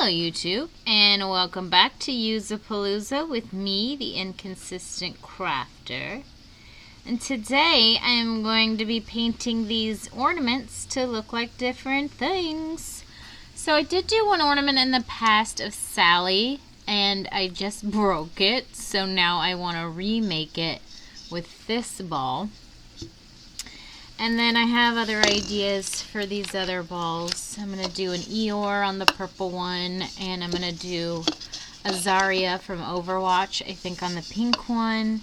Hello YouTube, and welcome back to Useapalooza with me, the inconsistent crafter. And today I'm going to be painting these ornaments to look like different things. So I did do one ornament in the past of Sally, and I just broke it, so now I want to remake it with this ball. And then I have other ideas for these other balls. I'm going to do an Eeyore on the purple one, and I'm going to do a Zarya from Overwatch, I think, on the pink one.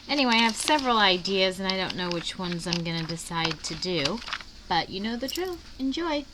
Anyway, I have several ideas, and I don't know which ones I'm going to decide to do. But you know the drill. Enjoy!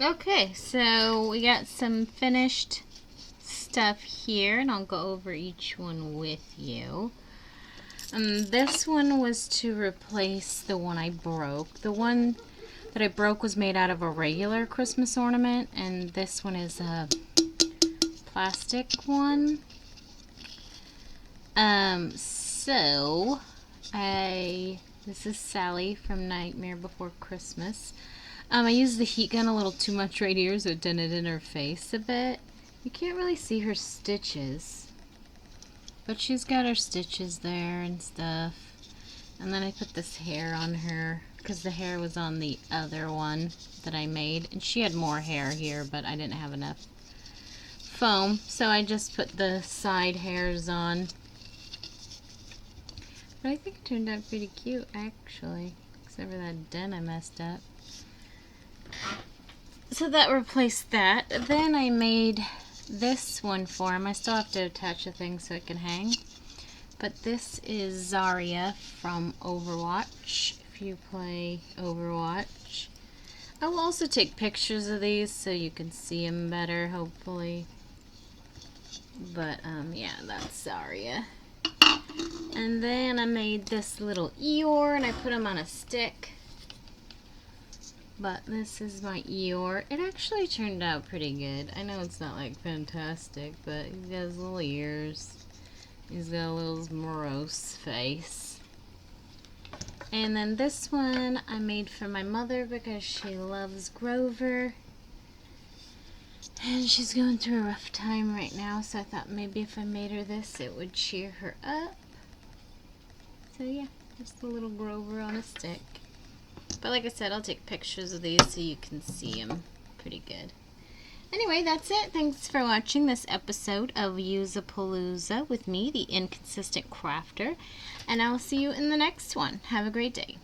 Okay, so we got some finished stuff here, and I'll go over each one with you. This one was to replace the one I broke. The one that I broke was made out of a regular Christmas ornament, and this one is a plastic one. This is Sally from Nightmare Before Christmas. I used the heat gun a little too much right here, so it dented in her face a bit. You can't really see her stitches, but she's got her stitches there and stuff. And then I put this hair on her, because the hair was on the other one that I made. And she had more hair here, but I didn't have enough foam, so I just put the side hairs on. But I think it turned out pretty cute, actually, except for that dent I messed up. So that replaced that. Then I made this one for him. I still have to attach a thing so it can hang. But this is Zarya from Overwatch, if you play Overwatch. I will also take pictures of these so you can see them better, hopefully. But, yeah, that's Zarya. And then I made this little Eeyore, and I put him on a stick. But this is my Eeyore. It actually turned out pretty good. I know it's not, like, fantastic, but he's got his little ears. He's got a little morose face. And then this one I made for my mother because she loves Grover. And she's going through a rough time right now, so I thought maybe if I made her this, it would cheer her up. So yeah, just a little Grover on a stick. But like I said, I'll take pictures of these so you can see them pretty good. Anyway, that's it. Thanks for watching this episode of Useapalooza with me, the Inconsistent Crafter. And I'll see you in the next one. Have a great day.